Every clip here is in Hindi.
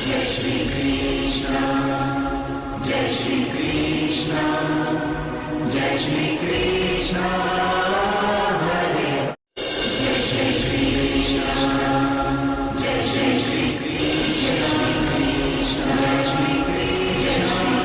जय श्री कृष्ण जय श्री कृष्ण जय श्री कृष्ण हरे जय श्री कृष्ण जय श्री कृष्ण जय श्री कृष्ण।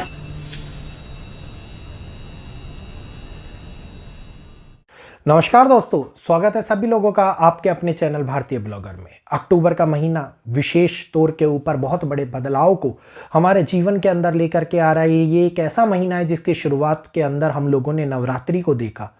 नमस्कार दोस्तों, स्वागत है सभी लोगों का आपके अपने चैनल भारतीय ब्लॉगर में। अक्टूबर का महीना विशेष तौर के ऊपर बहुत बड़े बदलाव को हमारे जीवन के अंदर लेकर के आ रहा है। ये एक ऐसा महीना है जिसकी शुरुआत के अंदर हम लोगों ने नवरात्रि को देखा,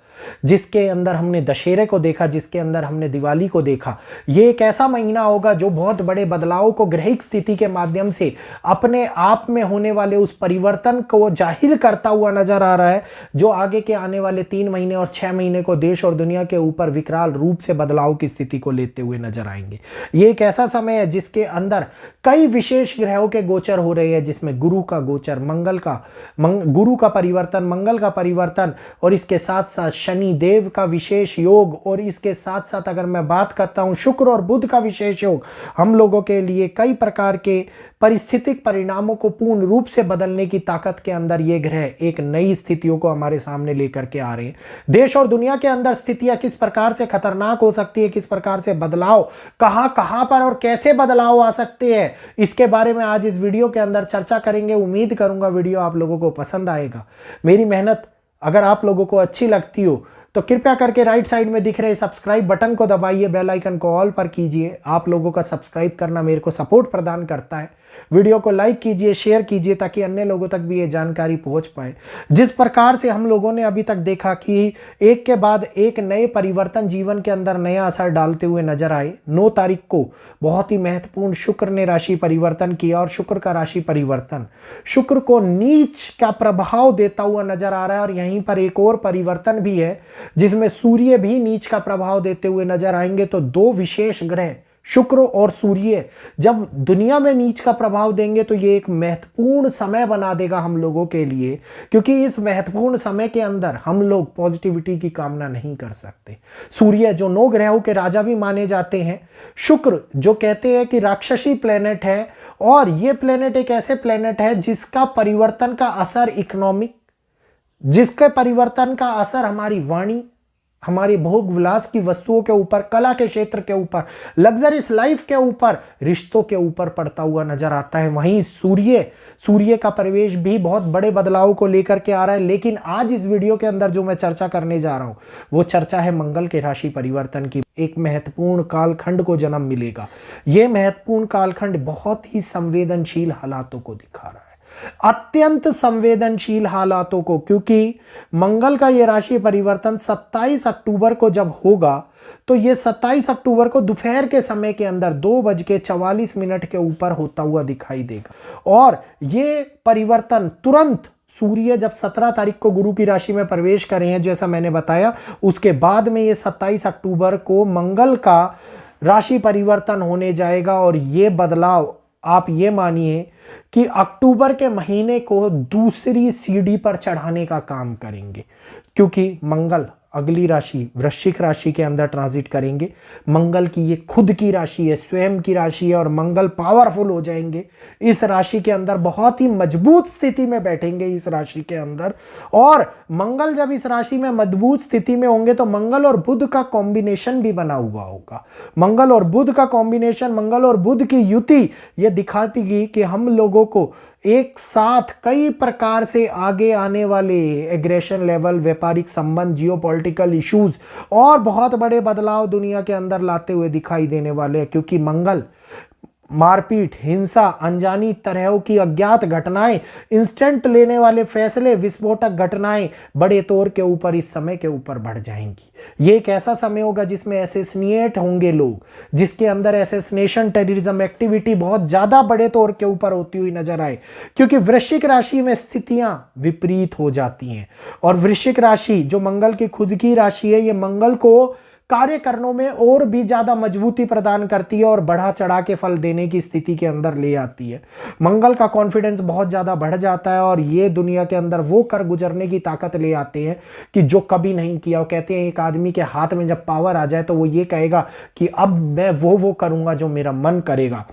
जिसके अंदर हमने दशहरे को देखा, जिसके अंदर हमने दिवाली को देखा। ये एक ऐसा महीना होगा जो बहुत बड़े बदलाव को ग्रहिक स्थिति के माध्यम से अपने आप में होने वाले उस परिवर्तन को जाहिर करता हुआ नजर आ रहा है, जो आगे के आने वाले 3 महीने और 6 महीने को देश और दुनिया के ऊपर विकराल रूप से बदलाव की स्थिति को लेते हुए नजर आएंगे। ये एक ऐसा समय है जिसके अंदर कई विशेष ग्रहों के गोचर हो रहे हैं, जिसमें गुरु का गोचर, गुरु का परिवर्तन, मंगल का परिवर्तन, और इसके साथ साथ शनि देव का विशेष योग, और इसके साथ साथ अगर मैं बात करता हूं शुक्र और बुध का विशेष योग, हम लोगों के लिए कई प्रकार के परिस्थितिक परिणामों को पूर्ण रूप से बदलने की ताकत के अंदर ये ग्रह एक नई स्थितियों को हमारे सामने लेकर के आ रहे हैं। देश और दुनिया के अंदर स्थितियां किस प्रकार से खतरनाक हो सकती है, किस प्रकार से बदलाव कहां पर और कैसे बदलाव आ सकते हैं, इसके बारे में आज इस वीडियो के अंदर चर्चा करेंगे। उम्मीद करूंगा वीडियो आप लोगों को पसंद आएगा। मेरी मेहनत अगर आप लोगों को अच्छी लगती हो तो कृपया करके राइट साइड में दिख रहे सब्सक्राइब बटन को दबाइए, बेल आइकन को ऑल पर कीजिए। आप लोगों का सब्सक्राइब करना मेरे को सपोर्ट प्रदान करता है। वीडियो को लाइक कीजिए, शेयर कीजिए, ताकि अन्य लोगों तक भी ये जानकारी पहुंच पाए। जिस प्रकार से हम लोगों ने अभी तक देखा कि एक के बाद एक नए परिवर्तन जीवन के अंदर नया असर डालते हुए नजर आए। 9 तारीख को बहुत ही महत्वपूर्ण शुक्र ने राशि परिवर्तन किया, और शुक्र का राशि परिवर्तन शुक्र को नीच का प्रभाव देता हुआ नजर आ रहा है। और यहीं पर एक और परिवर्तन भी है जिसमें सूर्य भी नीच का प्रभाव देते हुए नजर आएंगे। तो 2 विशेष ग्रह शुक्र और सूर्य जब दुनिया में नीच का प्रभाव देंगे तो ये एक महत्वपूर्ण समय बना देगा हम लोगों के लिए, क्योंकि इस महत्वपूर्ण समय के अंदर हम लोग पॉजिटिविटी की कामना नहीं कर सकते। सूर्य जो 9 ग्रहों के राजा भी माने जाते हैं, शुक्र जो कहते हैं कि राक्षसी प्लेनेट है, और ये प्लेनेट एक ऐसे प्लेनेट है जिसका परिवर्तन का असर इकोनॉमिक, जिसके परिवर्तन का असर हमारी वाणी, हमारी भोग विलास की वस्तुओं के ऊपर, कला के क्षेत्र के ऊपर, लग्जरियस लाइफ के ऊपर, रिश्तों के ऊपर पड़ता हुआ नजर आता है। वहीं सूर्य का प्रवेश भी बहुत बड़े बदलाव को लेकर के आ रहा है। लेकिन आज इस वीडियो के अंदर जो मैं चर्चा करने जा रहा हूं वो चर्चा है मंगल के राशि परिवर्तन की। एक महत्वपूर्ण कालखंड को जन्म मिलेगा। यह महत्वपूर्ण कालखंड बहुत ही संवेदनशील हालातों को दिखा रहा है, अत्यंत संवेदनशील हालातों को, क्योंकि मंगल का यह राशि परिवर्तन 27 अक्टूबर को जब होगा तो यह 27 अक्टूबर को दोपहर के समय के अंदर 2:44 के ऊपर होता हुआ दिखाई देगा। और यह परिवर्तन तुरंत सूर्य जब 17 तारीख को गुरु की राशि में प्रवेश करें हैं, जैसा मैंने बताया, उसके बाद में यह 27 अक्टूबर को मंगल का राशि परिवर्तन होने जाएगा। और यह बदलाव आप ये मानिए कि अक्टूबर के महीने को दूसरी सीढ़ी पर चढ़ाने का काम करेंगे, क्योंकि मंगल अगली राशि वृश्चिक राशि के अंदर ट्रांजिट करेंगे। मंगल की ये खुद की राशि है, स्वयं की राशि है, और मंगल पावरफुल हो जाएंगे इस राशि के अंदर, बहुत ही मजबूत स्थिति में बैठेंगे इस राशि के अंदर। और मंगल जब इस राशि में मजबूत स्थिति में होंगे तो मंगल और बुध का कॉम्बिनेशन भी बना हुआ होगा। मंगल और बुध का कॉम्बिनेशन, मंगल और बुध की युति, यह दिखाती कि हम लोगों को एक साथ कई प्रकार से आगे आने वाले एग्रेशन लेवल, व्यापारिक संबंध, जियोपॉलिटिकल इश्यूज और बहुत बड़े बदलाव दुनिया के अंदर लाते हुए दिखाई देने वाले हैं। क्योंकि मंगल मारपीट, हिंसा, अनजानी तरह की अज्ञात घटनाएं, इंस्टेंट लेने वाले फैसले, विस्फोटक घटनाएं बड़े तौर के ऊपर इस समय के ऊपर बढ़ जाएंगी। ये एक ऐसा समय होगा जिसमें एसेसिनेट होंगे लोग, जिसके अंदर एसेसिनेशन, टेररिज्म एक्टिविटी बहुत ज्यादा बड़े तौर के ऊपर होती हुई नजर आए, क्योंकि वृश्चिक राशि में स्थितियां विपरीत हो जाती हैं। और वृश्चिक राशि जो मंगल की खुद की राशि है, ये मंगल को कार्य करने में और भी ज्यादा मजबूती प्रदान करती है और बढ़ा चढ़ा के फल देने की स्थिति के अंदर ले आती है। मंगल का कॉन्फिडेंस बहुत ज्यादा बढ़ जाता है और ये दुनिया के अंदर वो कर गुजरने की ताकत ले आते हैं कि जो कभी नहीं किया। वो कहते हैं एक आदमी के हाथ में जब पावर आ जाए तो वो ये कहेगा कि अब मैं वो करूंगा जो मेरा मन करेगा।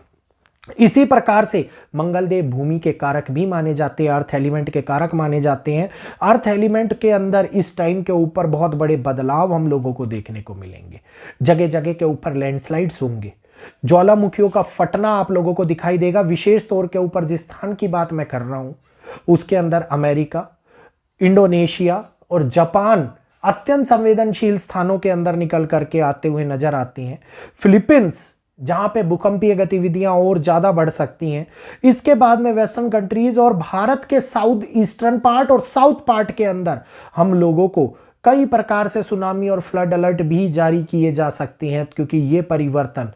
इसी प्रकार से मंगलदेव भूमि के कारक भी माने जाते हैं, अर्थ एलिमेंट के कारक माने जाते हैं। अर्थ एलिमेंट के अंदर इस टाइम के ऊपर बहुत बड़े बदलाव हम लोगों को देखने को मिलेंगे। जगह जगह के ऊपर लैंडस्लाइड्स होंगे, ज्वालामुखियों का फटना आप लोगों को दिखाई देगा। विशेष तौर के ऊपर जिस स्थान की बात मैं कर रहा हूं उसके अंदर अमेरिका, इंडोनेशिया और जापान अत्यंत संवेदनशील स्थानों के अंदर निकल करके आते हुए नजर आती हैं। फिलीपींस जहां पे भूकंपीय गतिविधियां और ज्यादा बढ़ सकती हैं। इसके बाद में वेस्टर्न कंट्रीज और भारत के साउथ ईस्टर्न पार्ट और साउथ पार्ट के अंदर हम लोगों को कई प्रकार से सुनामी और फ्लड अलर्ट भी जारी किए जा सकते हैं, क्योंकि ये परिवर्तन,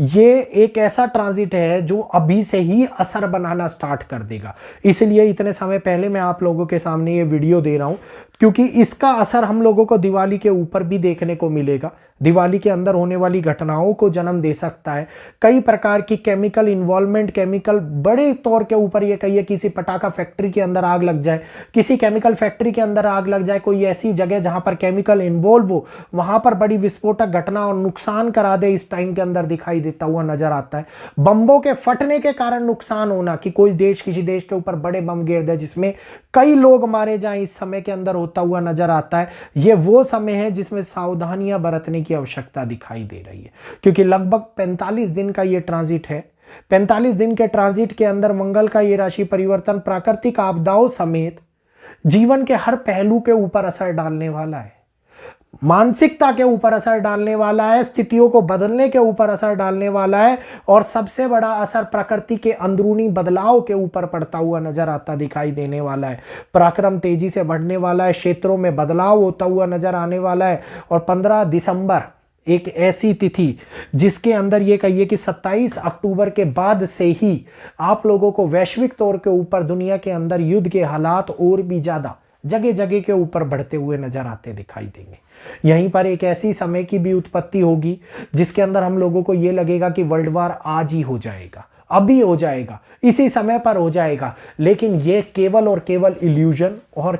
ये एक ऐसा ट्रांजिट है जो अभी से ही असर बनाना स्टार्ट कर देगा। इसलिए इतने समय पहले मैं आप लोगों के सामने ये वीडियो दे रहा हूं, क्योंकि इसका असर हम लोगों को दिवाली के ऊपर भी देखने को मिलेगा। दिवाली के अंदर होने वाली घटनाओं को जन्म दे सकता है। कई प्रकार की केमिकल इन्वॉल्वमेंट, केमिकल बड़े तौर के ऊपर, ये कहिए किसी पटाखा फैक्ट्री के अंदर आग लग जाए, किसी केमिकल फैक्ट्री के अंदर आग लग जाए, कोई ऐसी जगह जहां पर केमिकल इन्वॉल्व हो, वहां पर बड़ी विस्फोटक घटना और नुकसान करा दे, इस टाइम के अंदर दिखाई देता हुआ नजर आता है। बम्बों के फटने के कारण नुकसान होना, कि कोई देश किसी देश के ऊपर बड़े बम गिर दे जिसमें कई लोग मारे जाएं, इस समय के अंदर होता हुआ नजर आता है। यह वो समय है जिसमें सावधानियां बरतने की आवश्यकता दिखाई दे रही है, क्योंकि लगभग 45 दिन का यह ट्रांजिट है। 45 दिन के ट्रांजिट के अंदर मंगल का यह राशि परिवर्तन प्राकृतिक आपदाओं समेत जीवन के हर पहलू के ऊपर असर डालने वाला है। मानसिकता के ऊपर असर डालने वाला है, स्थितियों को बदलने के ऊपर असर डालने वाला है, और सबसे बड़ा असर प्रकृति के अंदरूनी बदलाव के ऊपर पड़ता हुआ नजर आता दिखाई देने वाला है। पराक्रम तेजी से बढ़ने वाला है, क्षेत्रों में बदलाव होता हुआ नजर आने वाला है। और 15 दिसंबर एक ऐसी तिथि जिसके अंदर ये कहिए कि 27 अक्टूबर के बाद से ही आप लोगों को वैश्विक तौर के ऊपर दुनिया के अंदर युद्ध के हालात और भी ज्यादा जगह जगह के ऊपर बढ़ते हुए नजर आते दिखाई देंगे। यहीं पर एक ऐसी समय की भी उत्पत्ति होगी जिसके अंदर हम लोगों को यह लगेगा कि वर्ल्ड वार आज ही हो जाएगा, अभी हो जाएगा, इसी समय पर हो जाएगा। लेकिन यह केवल और केवल इल्यूजन और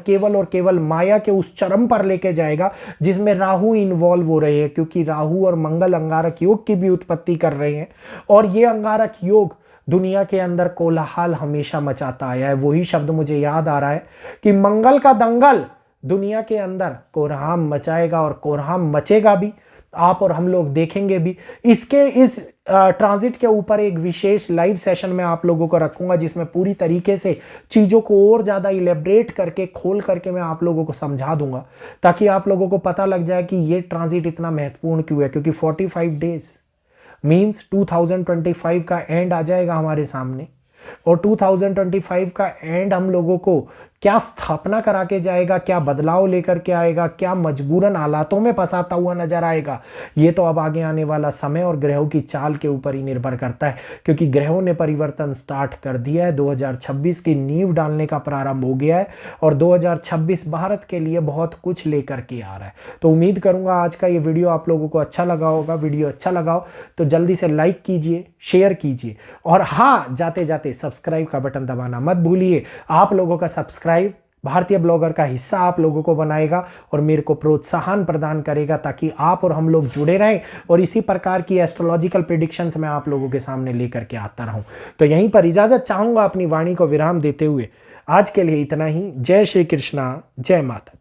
केवल माया के उस चरम पर लेके जाएगा जिसमें राहु इन्वॉल्व हो रहे हैं, क्योंकि राहु और मंगल अंगारक योग की भी उत्पत्ति कर रहे हैं। और ये अंगारक योग दुनिया के अंदर कोलाहल हमेशा मचाता आया है। वही शब्द मुझे याद आ रहा है कि मंगल का दंगल दुनिया के अंदर कोरहाम मचाएगा, और कोरहाम मचेगा भी, आप और हम लोग देखेंगे भी। इसके इस ट्रांजिट के ऊपर एक विशेष लाइव सेशन में आप लोगों को रखूंगा, जिसमें पूरी तरीके से चीज़ों को और ज़्यादा इलेबरेट करके, खोल करके मैं आप लोगों को समझा दूंगा, ताकि आप लोगों को पता लग जाए कि ये ट्रांजिट इतना महत्वपूर्ण क्यों है। क्योंकि 45 डेज मीन्स 2025 का एंड आ जाएगा हमारे सामने, और 2025 का एंड हम लोगों को क्या स्थापना करा के जाएगा, क्या बदलाव लेकर के आएगा, क्या मजबूरन हालातों में फंसाता हुआ नजर आएगा, ये तो अब आगे आने वाला समय और ग्रहों की चाल के ऊपर ही निर्भर करता है। क्योंकि ग्रहों ने परिवर्तन स्टार्ट कर दिया है, 2026 की नींव डालने का प्रारंभ हो गया है, और 2026 भारत के लिए बहुत कुछ लेकर के आ रहा है। तो उम्मीद करूंगा आज का ये वीडियो आप लोगों को अच्छा लगा होगा। वीडियो अच्छा लगा हो तो जल्दी से लाइक कीजिए, शेयर कीजिए, और हाँ, जाते जाते सब्सक्राइब का बटन दबाना मत भूलिए। आप लोगों का सब्सक्राइब भारतीय ब्लॉगर का हिस्सा आप लोगों को बनाएगा और मेरे को प्रोत्साहन प्रदान करेगा, ताकि आप और हम लोग जुड़े रहें और इसी प्रकार की एस्ट्रोलॉजिकल प्रेडिक्शंस मैं आप लोगों के सामने लेकर के आता रहूं। तो यहीं पर इजाजत चाहूंगा अपनी वाणी को विराम देते हुए। आज के लिए इतना ही। जय श्री कृष्णा, जय माता।